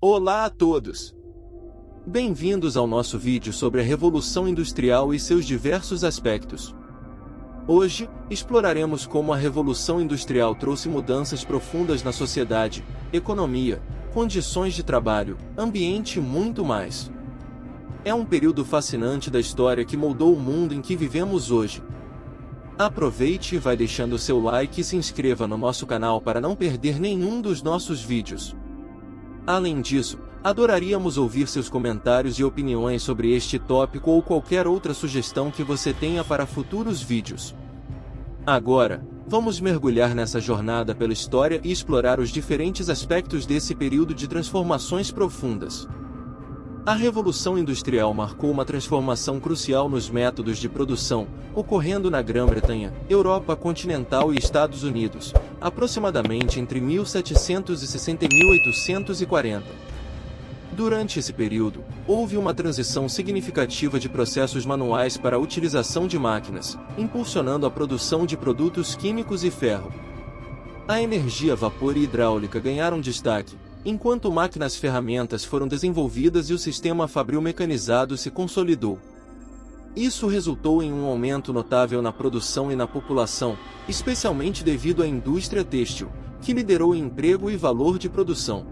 Olá a todos! Bem-vindos ao nosso vídeo sobre a Revolução Industrial e seus diversos aspectos. Hoje, exploraremos como a Revolução Industrial trouxe mudanças profundas na sociedade, economia, condições de trabalho, ambiente e muito mais. É um período fascinante da história que moldou o mundo em que vivemos hoje. Aproveite e vai deixando seu like e se inscreva no nosso canal para não perder nenhum dos nossos vídeos. Além disso, adoraríamos ouvir seus comentários e opiniões sobre este tópico ou qualquer outra sugestão que você tenha para futuros vídeos. Agora, vamos mergulhar nessa jornada pela história e explorar os diferentes aspectos desse período de transformações profundas. A Revolução Industrial marcou uma transformação crucial nos métodos de produção, ocorrendo na Grã-Bretanha, Europa continental e Estados Unidos, aproximadamente entre 1760 e 1840. Durante esse período, houve uma transição significativa de processos manuais para a utilização de máquinas, impulsionando a produção de produtos químicos e ferro. A energia a vapor e hidráulica ganharam destaque, enquanto máquinas-ferramentas foram desenvolvidas e o sistema fabril mecanizado se consolidou. Isso resultou em um aumento notável na produção e na população, especialmente devido à indústria têxtil, que liderou emprego e valor de produção.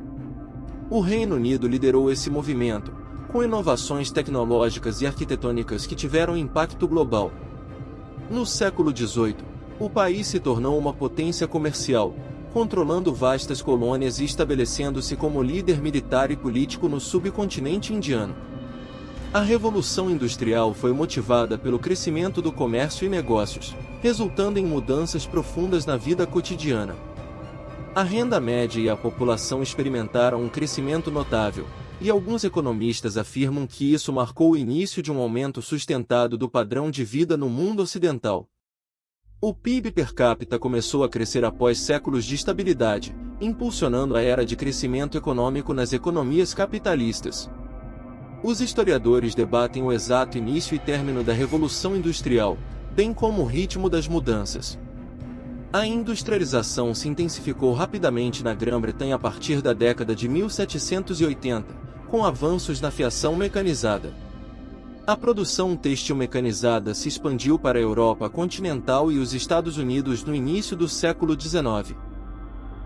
O Reino Unido liderou esse movimento, com inovações tecnológicas e arquitetônicas que tiveram impacto global. No século XVIII, o país se tornou uma potência comercial, controlando vastas colônias e estabelecendo-se como líder militar e político no subcontinente indiano. A Revolução Industrial foi motivada pelo crescimento do comércio e negócios, resultando em mudanças profundas na vida cotidiana. A renda média e a população experimentaram um crescimento notável, e alguns economistas afirmam que isso marcou o início de um aumento sustentado do padrão de vida no mundo ocidental. O PIB per capita começou a crescer após séculos de estabilidade, impulsionando a era de crescimento econômico nas economias capitalistas. Os historiadores debatem o exato início e término da Revolução Industrial, bem como o ritmo das mudanças. A industrialização se intensificou rapidamente na Grã-Bretanha a partir da década de 1780, com avanços na fiação mecanizada. A produção têxtil mecanizada se expandiu para a Europa continental e os Estados Unidos no início do século XIX.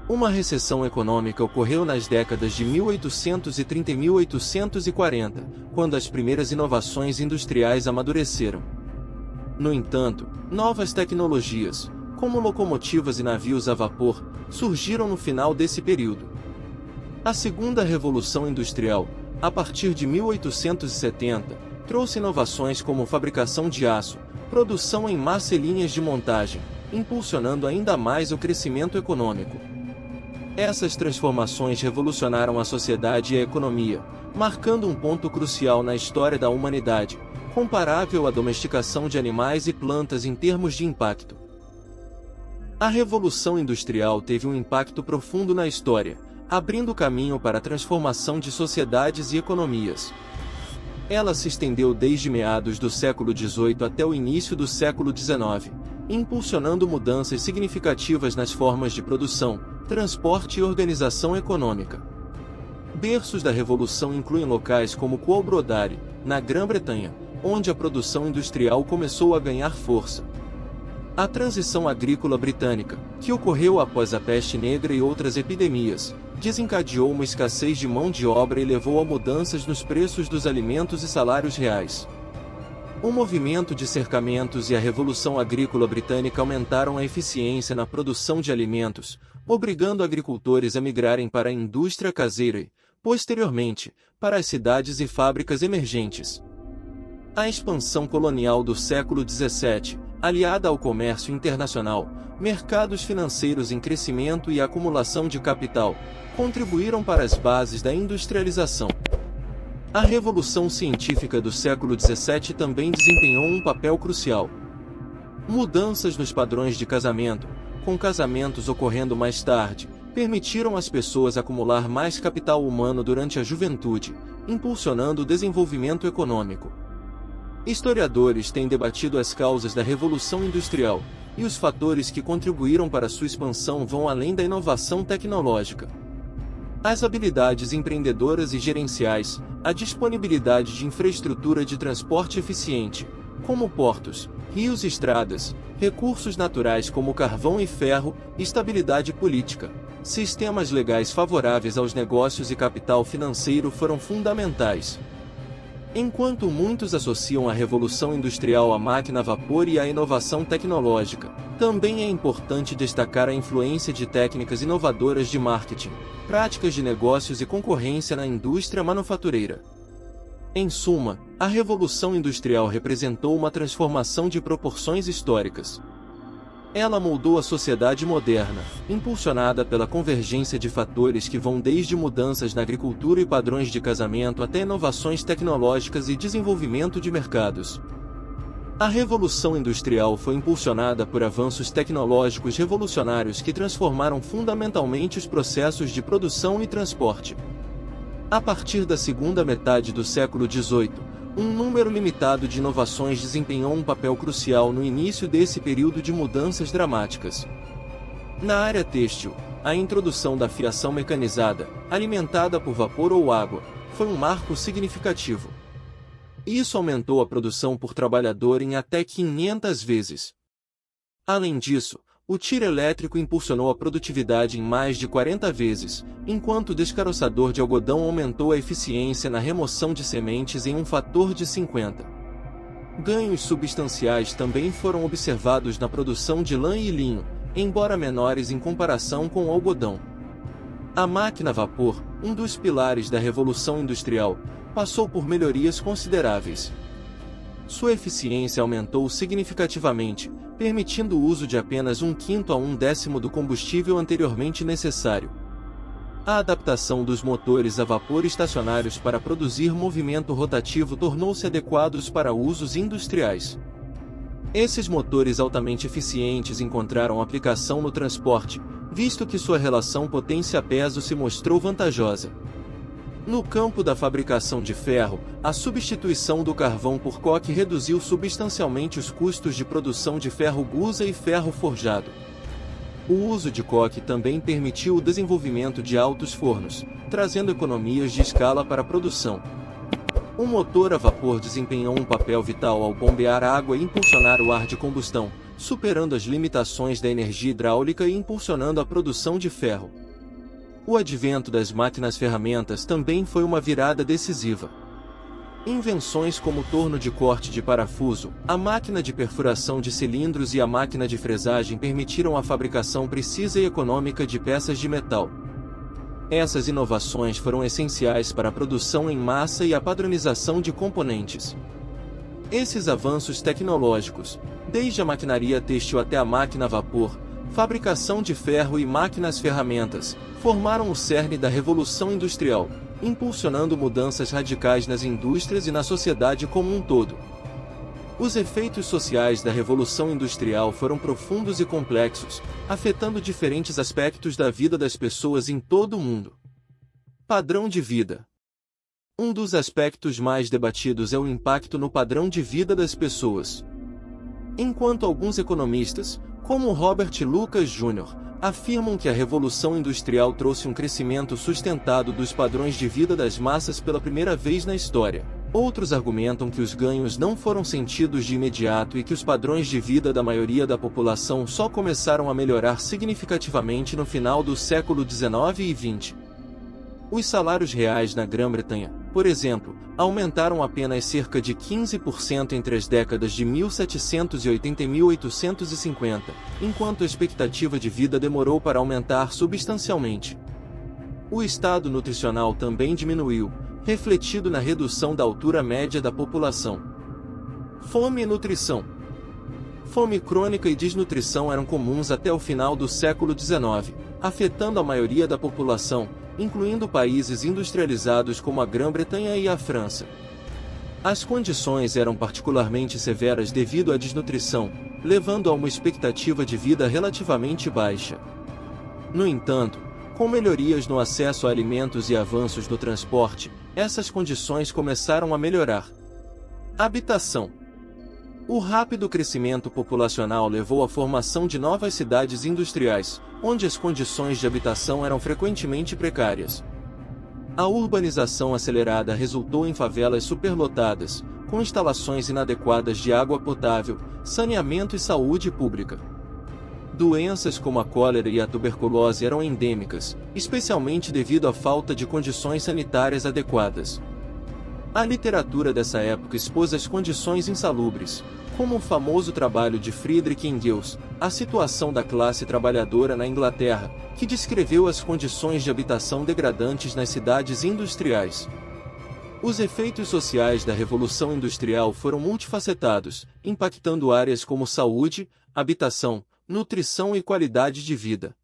Uma recessão econômica ocorreu nas décadas de 1830 e 1840, quando as primeiras inovações industriais amadureceram. No entanto, novas tecnologias, como locomotivas e navios a vapor, surgiram no final desse período. A Segunda Revolução Industrial, a partir de 1870, trouxe inovações como fabricação de aço, produção em massa e linhas de montagem, impulsionando ainda mais o crescimento econômico. Essas transformações revolucionaram a sociedade e a economia, marcando um ponto crucial na história da humanidade, comparável à domesticação de animais e plantas em termos de impacto. A Revolução Industrial teve um impacto profundo na história, abrindo caminho para a transformação de sociedades e economias. Ela se estendeu desde meados do século XVIII até o início do século XIX, impulsionando mudanças significativas nas formas de produção, transporte e organização econômica. Berços da Revolução incluem locais como Coalbrodary, na Grã-Bretanha, onde a produção industrial começou a ganhar força. A transição agrícola britânica, que ocorreu após a peste negra e outras epidemias, desencadeou uma escassez de mão de obra e levou a mudanças nos preços dos alimentos e salários reais. O movimento de cercamentos e a Revolução Agrícola Britânica aumentaram a eficiência na produção de alimentos, obrigando agricultores a migrarem para a indústria caseira e, posteriormente, para as cidades e fábricas emergentes. A expansão colonial do século XVII, aliada ao comércio internacional, mercados financeiros em crescimento e acumulação de capital, contribuíram para as bases da industrialização. A Revolução Científica do século XVII também desempenhou um papel crucial. Mudanças nos padrões de casamento, com casamentos ocorrendo mais tarde, permitiram às pessoas acumular mais capital humano durante a juventude, impulsionando o desenvolvimento econômico. Historiadores têm debatido as causas da Revolução Industrial, e os fatores que contribuíram para sua expansão vão além da inovação tecnológica. As habilidades empreendedoras e gerenciais, a disponibilidade de infraestrutura de transporte eficiente, como portos, rios e estradas, recursos naturais como carvão e ferro, estabilidade política, sistemas legais favoráveis aos negócios e capital financeiro foram fundamentais. Enquanto muitos associam a Revolução Industrial à máquina a vapor e à inovação tecnológica, também é importante destacar a influência de técnicas inovadoras de marketing, práticas de negócios e concorrência na indústria manufatureira. Em suma, a Revolução Industrial representou uma transformação de proporções históricas. Ela moldou a sociedade moderna, impulsionada pela convergência de fatores que vão desde mudanças na agricultura e padrões de casamento até inovações tecnológicas e desenvolvimento de mercados. A Revolução Industrial foi impulsionada por avanços tecnológicos revolucionários que transformaram fundamentalmente os processos de produção e transporte. A partir da segunda metade do século XVIII, um número limitado de inovações desempenhou um papel crucial no início desse período de mudanças dramáticas. Na área têxtil, a introdução da fiação mecanizada, alimentada por vapor ou água, foi um marco significativo. Isso aumentou a produção por trabalhador em até 500 vezes. Além disso, o tiro elétrico impulsionou a produtividade em mais de 40 vezes, enquanto o descaroçador de algodão aumentou a eficiência na remoção de sementes em um fator de 50. Ganhos substanciais também foram observados na produção de lã e linho, embora menores em comparação com o algodão. A máquina a vapor, um dos pilares da Revolução Industrial, passou por melhorias consideráveis. Sua eficiência aumentou significativamente, permitindo o uso de apenas 1/5 a 1/10 do combustível anteriormente necessário. A adaptação dos motores a vapor estacionários para produzir movimento rotativo tornou-se adequados para usos industriais. Esses motores altamente eficientes encontraram aplicação no transporte, visto que sua relação potência-peso se mostrou vantajosa. No campo da fabricação de ferro, a substituição do carvão por coque reduziu substancialmente os custos de produção de ferro gusa e ferro forjado. O uso de coque também permitiu o desenvolvimento de altos fornos, trazendo economias de escala para a produção. O motor a vapor desempenhou um papel vital ao bombear água e impulsionar o ar de combustão, superando as limitações da energia hidráulica e impulsionando a produção de ferro. O advento das máquinas-ferramentas também foi uma virada decisiva. Invenções como o torno de corte de parafuso, a máquina de perfuração de cilindros e a máquina de fresagem permitiram a fabricação precisa e econômica de peças de metal. Essas inovações foram essenciais para a produção em massa e a padronização de componentes. Esses avanços tecnológicos, desde a maquinaria têxtil até a máquina a vapor, fabricação de ferro e máquinas-ferramentas, formaram o cerne da Revolução Industrial, impulsionando mudanças radicais nas indústrias e na sociedade como um todo. Os efeitos sociais da Revolução Industrial foram profundos e complexos, afetando diferentes aspectos da vida das pessoas em todo o mundo. Padrão de vida. Um dos aspectos mais debatidos é o impacto no padrão de vida das pessoas. Enquanto alguns economistas, como Robert Lucas Jr., afirmam que a Revolução Industrial trouxe um crescimento sustentado dos padrões de vida das massas pela primeira vez na história, outros argumentam que os ganhos não foram sentidos de imediato e que os padrões de vida da maioria da população só começaram a melhorar significativamente no final do século XIX e XX. Os salários reais na Grã-Bretanha, por exemplo, aumentaram apenas cerca de 15% entre as décadas de 1780 e 1850, enquanto a expectativa de vida demorou para aumentar substancialmente. O estado nutricional também diminuiu, refletido na redução da altura média da população. Fome e nutrição. Fome crônica e desnutrição eram comuns até o final do século XIX, afetando a maioria da população, incluindo países industrializados como a Grã-Bretanha e a França. As condições eram particularmente severas devido à desnutrição, levando a uma expectativa de vida relativamente baixa. No entanto, com melhorias no acesso a alimentos e avanços no transporte, essas condições começaram a melhorar. Habitação. O rápido crescimento populacional levou à formação de novas cidades industriais, onde as condições de habitação eram frequentemente precárias. A urbanização acelerada resultou em favelas superlotadas, com instalações inadequadas de água potável, saneamento e saúde pública. Doenças como a cólera e a tuberculose eram endêmicas, especialmente devido à falta de condições sanitárias adequadas. A literatura dessa época expôs as condições insalubres, como o famoso trabalho de Friedrich Engels, A Situação da Classe Trabalhadora na Inglaterra, que descreveu as condições de habitação degradantes nas cidades industriais. Os efeitos sociais da Revolução Industrial foram multifacetados, impactando áreas como saúde, habitação, nutrição e qualidade de vida.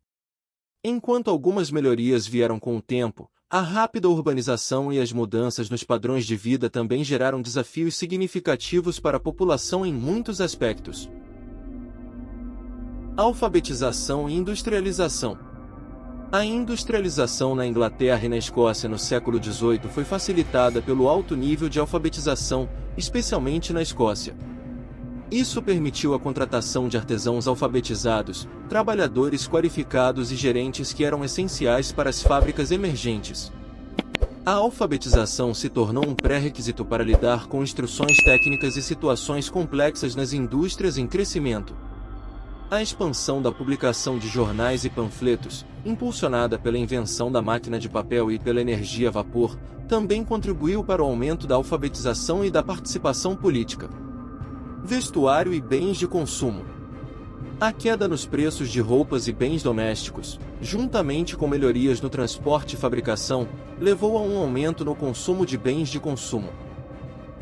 Enquanto algumas melhorias vieram com o tempo, a rápida urbanização e as mudanças nos padrões de vida também geraram desafios significativos para a população em muitos aspectos. Alfabetização e industrialização. A industrialização na Inglaterra e na Escócia no século XVIII foi facilitada pelo alto nível de alfabetização, especialmente na Escócia. Isso permitiu a contratação de artesãos alfabetizados, trabalhadores qualificados e gerentes que eram essenciais para as fábricas emergentes. A alfabetização se tornou um pré-requisito para lidar com instruções técnicas e situações complexas nas indústrias em crescimento. A expansão da publicação de jornais e panfletos, impulsionada pela invenção da máquina de papel e pela energia a vapor, também contribuiu para o aumento da alfabetização e da participação política. Vestuário e bens de consumo. A queda nos preços de roupas e bens domésticos, juntamente com melhorias no transporte e fabricação, levou a um aumento no consumo de bens de consumo.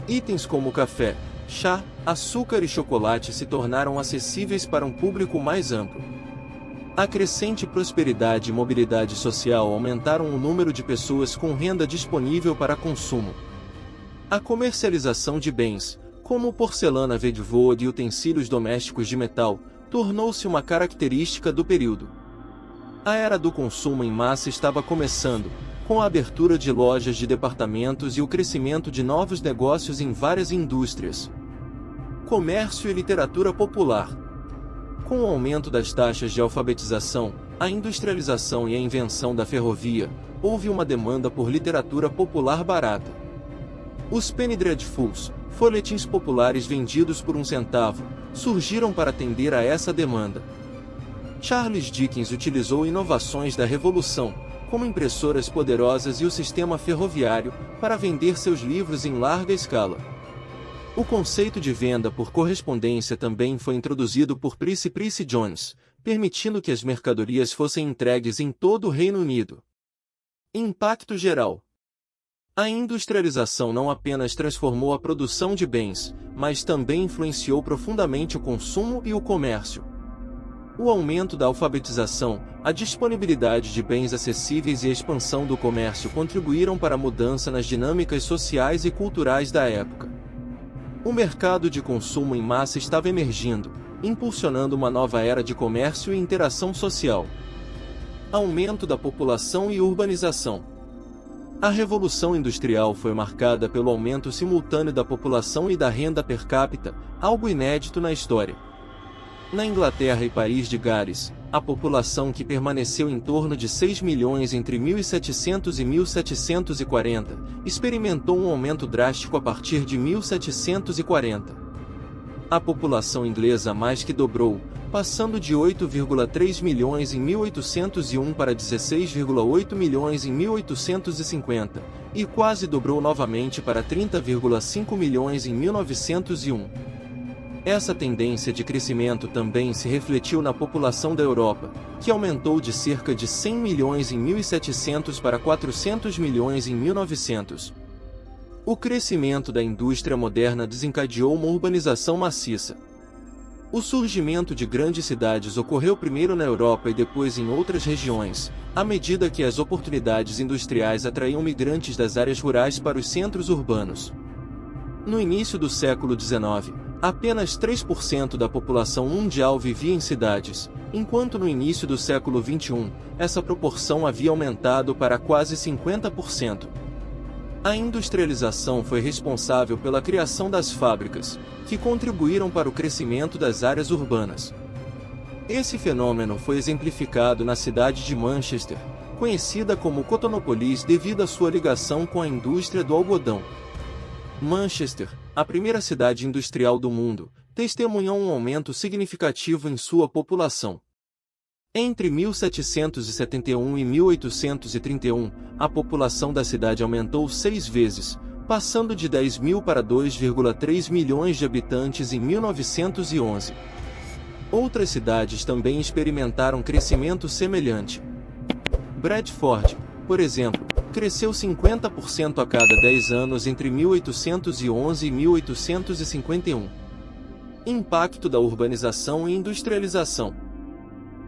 Itens como café, chá, açúcar e chocolate se tornaram acessíveis para um público mais amplo. A crescente prosperidade e mobilidade social aumentaram o número de pessoas com renda disponível para consumo. A comercialização de bens, como porcelana Wedgwood e utensílios domésticos de metal, tornou-se uma característica do período. A era do consumo em massa estava começando, com a abertura de lojas de departamentos e o crescimento de novos negócios em várias indústrias. Comércio e literatura popular. Com o aumento das taxas de alfabetização, a industrialização e a invenção da ferrovia, houve uma demanda por literatura popular barata. Os penny dreadfuls, folhetins populares vendidos por 1 centavo, surgiram para atender a essa demanda. Charles Dickens utilizou inovações da Revolução, como impressoras poderosas e o sistema ferroviário, para vender seus livros em larga escala. O conceito de venda por correspondência também foi introduzido por Percy Jones, permitindo que as mercadorias fossem entregues em todo o Reino Unido. Impacto geral. A industrialização não apenas transformou a produção de bens, mas também influenciou profundamente o consumo e o comércio. O aumento da alfabetização, a disponibilidade de bens acessíveis e a expansão do comércio contribuíram para a mudança nas dinâmicas sociais e culturais da época. O mercado de consumo em massa estava emergindo, impulsionando uma nova era de comércio e interação social. Aumento da população e urbanização. A Revolução Industrial foi marcada pelo aumento simultâneo da população e da renda per capita, algo inédito na história. Na Inglaterra e País de Gales, a população que permaneceu em torno de 6 milhões entre 1700 e 1740, experimentou um aumento drástico a partir de 1740. A população inglesa mais que dobrou, passando de 8,3 milhões em 1801 para 16,8 milhões em 1850, e quase dobrou novamente para 30,5 milhões em 1901. Essa tendência de crescimento também se refletiu na população da Europa, que aumentou de cerca de 100 milhões em 1700 para 400 milhões em 1900. O crescimento da indústria moderna desencadeou uma urbanização maciça. O surgimento de grandes cidades ocorreu primeiro na Europa e depois em outras regiões, à medida que as oportunidades industriais atraíam migrantes das áreas rurais para os centros urbanos. No início do século XIX, apenas 3% da população mundial vivia em cidades, enquanto no início do século XXI, essa proporção havia aumentado para quase 50%. A industrialização foi responsável pela criação das fábricas, que contribuíram para o crescimento das áreas urbanas. Esse fenômeno foi exemplificado na cidade de Manchester, conhecida como Cotonopolis devido à sua ligação com a indústria do algodão. Manchester, a primeira cidade industrial do mundo, testemunhou um aumento significativo em sua população. Entre 1771 e 1831, a população da cidade aumentou 6 vezes, passando de 10 mil para 2,3 milhões de habitantes em 1911. Outras cidades também experimentaram crescimento semelhante. Bradford, por exemplo, cresceu 50% a cada 10 anos entre 1811 e 1851. Impacto da urbanização e industrialização.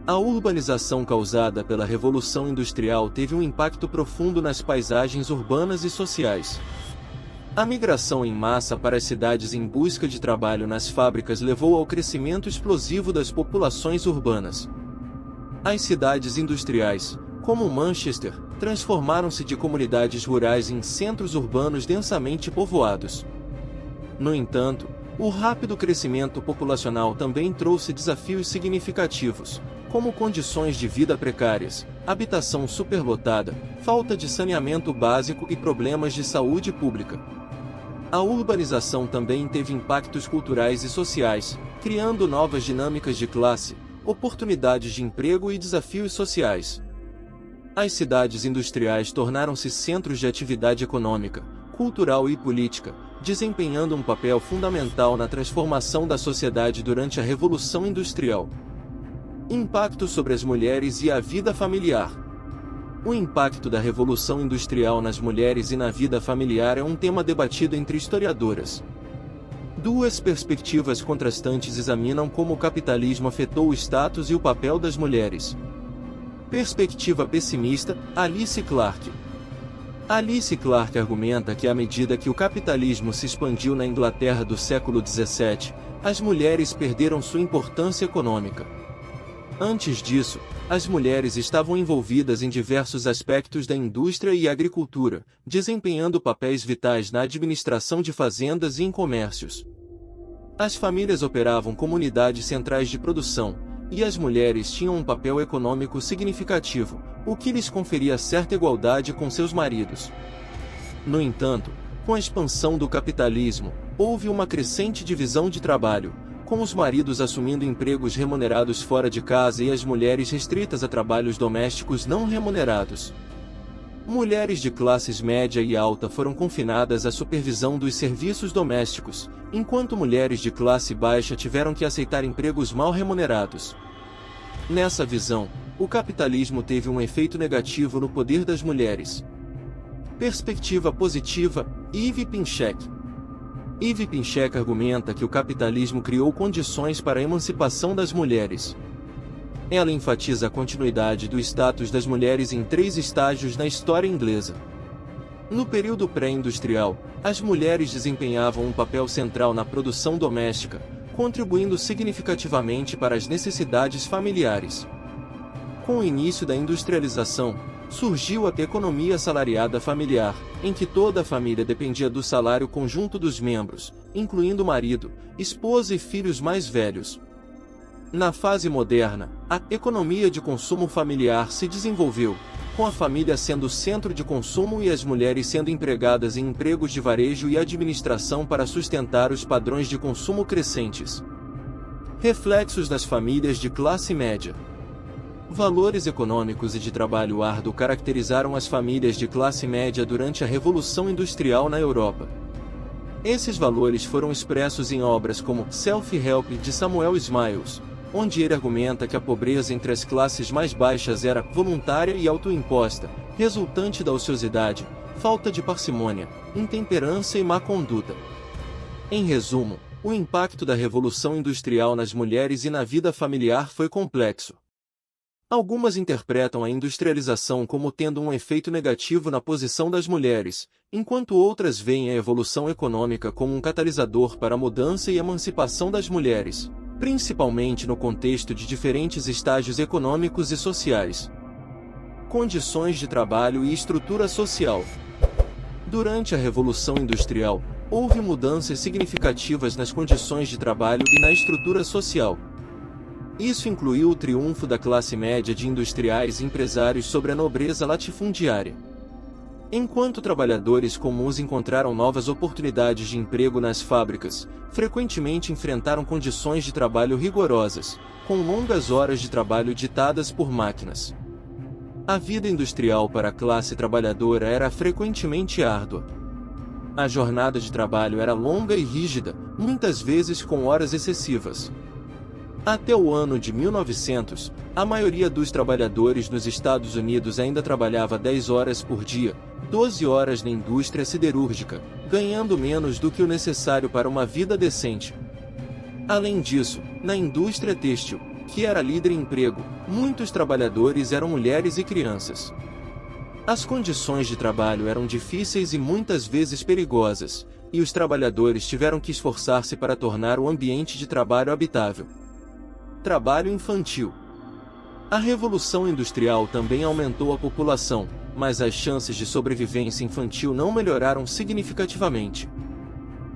A urbanização causada pela Revolução Industrial teve um impacto profundo nas paisagens urbanas e sociais. A migração em massa para as cidades em busca de trabalho nas fábricas levou ao crescimento explosivo das populações urbanas. As cidades industriais, como Manchester, transformaram-se de comunidades rurais em centros urbanos densamente povoados. No entanto, o rápido crescimento populacional também trouxe desafios significativos, como condições de vida precárias, habitação superlotada, falta de saneamento básico e problemas de saúde pública. A urbanização também teve impactos culturais e sociais, criando novas dinâmicas de classe, oportunidades de emprego e desafios sociais. As cidades industriais tornaram-se centros de atividade econômica, cultural e política, desempenhando um papel fundamental na transformação da sociedade durante a Revolução Industrial. Impacto sobre as mulheres e a vida familiar. O impacto da Revolução Industrial nas mulheres e na vida familiar é um tema debatido entre historiadoras. Duas perspectivas contrastantes examinam como o capitalismo afetou o status e o papel das mulheres. Perspectiva pessimista, Alice Clark. Alice Clark argumenta que à medida que o capitalismo se expandiu na Inglaterra do século XVII, as mulheres perderam sua importância econômica. Antes disso, as mulheres estavam envolvidas em diversos aspectos da indústria e agricultura, desempenhando papéis vitais na administração de fazendas e em comércios. As famílias operavam como unidades centrais de produção, e as mulheres tinham um papel econômico significativo, o que lhes conferia certa igualdade com seus maridos. No entanto, com a expansão do capitalismo, houve uma crescente divisão de trabalho, com os maridos assumindo empregos remunerados fora de casa e as mulheres restritas a trabalhos domésticos não remunerados. Mulheres de classes média e alta foram confinadas à supervisão dos serviços domésticos, enquanto mulheres de classe baixa tiveram que aceitar empregos mal remunerados. Nessa visão, o capitalismo teve um efeito negativo no poder das mulheres. Perspectiva positiva, Yves Pinchek. Yves Pinchek argumenta que o capitalismo criou condições para a emancipação das mulheres. Ela enfatiza a continuidade do status das mulheres em 3 estágios na história inglesa. No período pré-industrial, as mulheres desempenhavam um papel central na produção doméstica, contribuindo significativamente para as necessidades familiares. Com o início da industrialização, surgiu a economia assalariada familiar, em que toda a família dependia do salário conjunto dos membros, incluindo marido, esposa e filhos mais velhos. Na fase moderna, a economia de consumo familiar se desenvolveu, com a família sendo o centro de consumo e as mulheres sendo empregadas em empregos de varejo e administração para sustentar os padrões de consumo crescentes. Reflexos das famílias de classe média. Valores econômicos e de trabalho árduo caracterizaram as famílias de classe média durante a Revolução Industrial na Europa. Esses valores foram expressos em obras como Self-Help de Samuel Smiles, onde ele argumenta que a pobreza entre as classes mais baixas era voluntária e autoimposta, resultante da ociosidade, falta de parcimônia, intemperança e má conduta. Em resumo, o impacto da Revolução Industrial nas mulheres e na vida familiar foi complexo. Algumas interpretam a industrialização como tendo um efeito negativo na posição das mulheres, enquanto outras veem a evolução econômica como um catalisador para a mudança e emancipação das mulheres, principalmente no contexto de diferentes estágios econômicos e sociais. Condições de trabalho e estrutura social. Durante a Revolução Industrial, houve mudanças significativas nas condições de trabalho e na estrutura social. Isso incluiu o triunfo da classe média de industriais e empresários sobre a nobreza latifundiária. Enquanto trabalhadores comuns encontraram novas oportunidades de emprego nas fábricas, frequentemente enfrentaram condições de trabalho rigorosas, com longas horas de trabalho ditadas por máquinas. A vida industrial para a classe trabalhadora era frequentemente árdua. A jornada de trabalho era longa e rígida, muitas vezes com horas excessivas. Até o ano de 1900, a maioria dos trabalhadores nos Estados Unidos ainda trabalhava 10 horas por dia, 12 horas na indústria siderúrgica, ganhando menos do que o necessário para uma vida decente. Além disso, na indústria têxtil, que era líder em emprego, muitos trabalhadores eram mulheres e crianças. As condições de trabalho eram difíceis e muitas vezes perigosas, e os trabalhadores tiveram que esforçar-se para tornar o ambiente de trabalho habitável. Trabalho infantil. A Revolução Industrial também aumentou a população, mas as chances de sobrevivência infantil não melhoraram significativamente.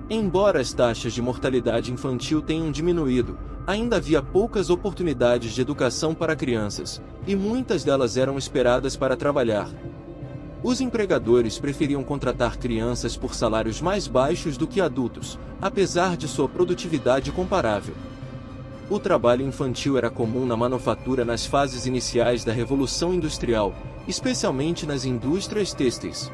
Embora as taxas de mortalidade infantil tenham diminuído, ainda havia poucas oportunidades de educação para crianças, e muitas delas eram esperadas para trabalhar. Os empregadores preferiam contratar crianças por salários mais baixos do que adultos, apesar de sua produtividade comparável. O trabalho infantil era comum na manufatura nas fases iniciais da Revolução Industrial, especialmente nas indústrias têxteis.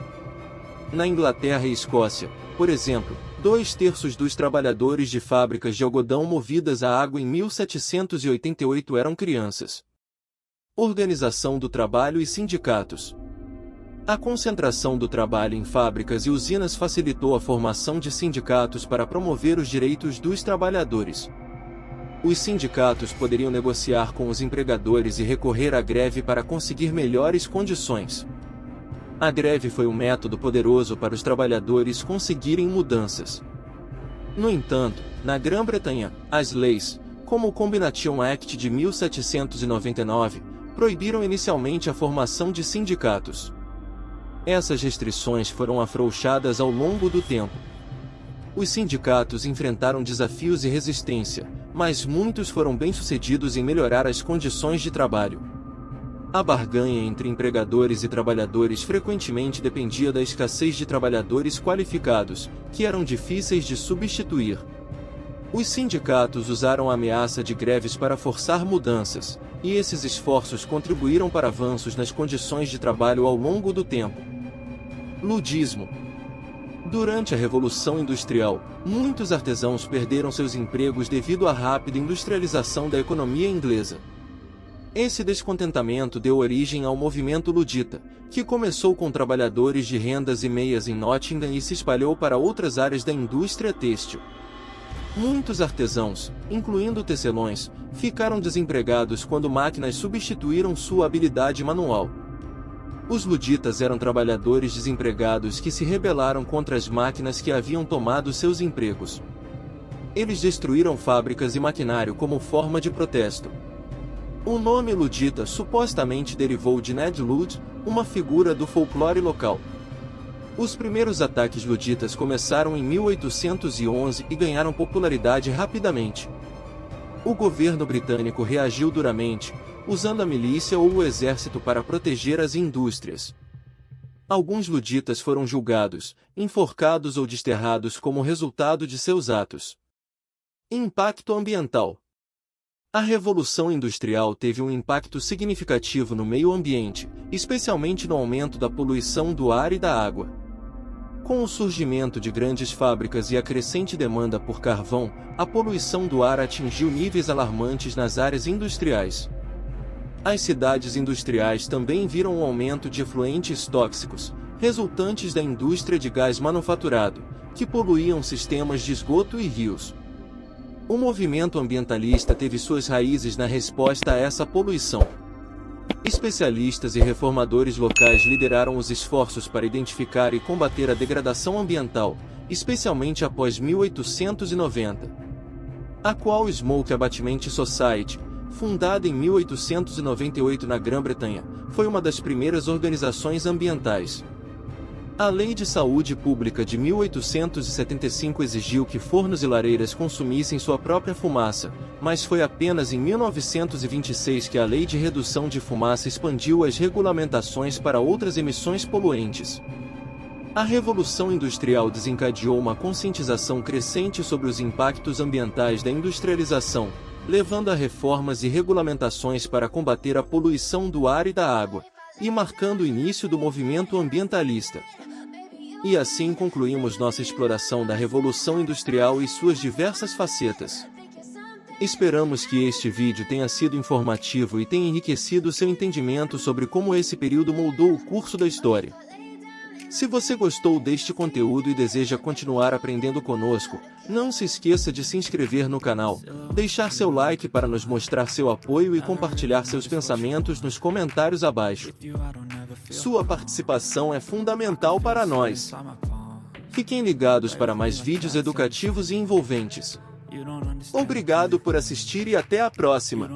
Na Inglaterra e Escócia, por exemplo, 2/3 dos trabalhadores de fábricas de algodão movidas a água em 1788 eram crianças. Organização do trabalho e sindicatos. A concentração do trabalho em fábricas e usinas facilitou a formação de sindicatos para promover os direitos dos trabalhadores. Os sindicatos poderiam negociar com os empregadores e recorrer à greve para conseguir melhores condições. A greve foi um método poderoso para os trabalhadores conseguirem mudanças. No entanto, na Grã-Bretanha, as leis, como o Combination Act de 1799, proibiram inicialmente a formação de sindicatos. Essas restrições foram afrouxadas ao longo do tempo. Os sindicatos enfrentaram desafios e resistência, mas muitos foram bem-sucedidos em melhorar as condições de trabalho. A barganha entre empregadores e trabalhadores frequentemente dependia da escassez de trabalhadores qualificados, que eram difíceis de substituir. Os sindicatos usaram a ameaça de greves para forçar mudanças, e esses esforços contribuíram para avanços nas condições de trabalho ao longo do tempo. Ludismo. Durante a Revolução Industrial, muitos artesãos perderam seus empregos devido à rápida industrialização da economia inglesa. Esse descontentamento deu origem ao movimento ludita, que começou com trabalhadores de rendas e meias em Nottingham e se espalhou para outras áreas da indústria têxtil. Muitos artesãos, incluindo tecelões, ficaram desempregados quando máquinas substituíram sua habilidade manual. Os luditas eram trabalhadores desempregados que se rebelaram contra as máquinas que haviam tomado seus empregos. Eles destruíram fábricas e maquinário como forma de protesto. O nome ludita supostamente derivou de Ned Lud, uma figura do folclore local. Os primeiros ataques luditas começaram em 1811 e ganharam popularidade rapidamente. O governo britânico reagiu duramente, usando a milícia ou o exército para proteger as indústrias. Alguns luditas foram julgados, enforcados ou desterrados como resultado de seus atos. Impacto ambiental. A Revolução Industrial teve um impacto significativo no meio ambiente, especialmente no aumento da poluição do ar e da água. Com o surgimento de grandes fábricas e a crescente demanda por carvão, a poluição do ar atingiu níveis alarmantes nas áreas industriais. As cidades industriais também viram um aumento de efluentes tóxicos, resultantes da indústria de gás manufaturado, que poluíam sistemas de esgoto e rios. O movimento ambientalista teve suas raízes na resposta a essa poluição. Especialistas e reformadores locais lideraram os esforços para identificar e combater a degradação ambiental, especialmente após 1890. A Qual Smoke Abatement Society, fundada em 1898 na Grã-Bretanha, foi uma das primeiras organizações ambientais. A Lei de Saúde Pública de 1875 exigiu que fornos e lareiras consumissem sua própria fumaça, mas foi apenas em 1926 que a Lei de Redução de Fumaça expandiu as regulamentações para outras emissões poluentes. A Revolução Industrial desencadeou uma conscientização crescente sobre os impactos ambientais da industrialização, levando a reformas e regulamentações para combater a poluição do ar e da água, e marcando o início do movimento ambientalista. E assim concluímos nossa exploração da Revolução Industrial e suas diversas facetas. Esperamos que este vídeo tenha sido informativo e tenha enriquecido seu entendimento sobre como esse período moldou o curso da história. Se você gostou deste conteúdo e deseja continuar aprendendo conosco, não se esqueça de se inscrever no canal, deixar seu like para nos mostrar seu apoio e compartilhar seus pensamentos nos comentários abaixo. Sua participação é fundamental para nós. Fiquem ligados para mais vídeos educativos e envolventes. Obrigado por assistir e até a próxima!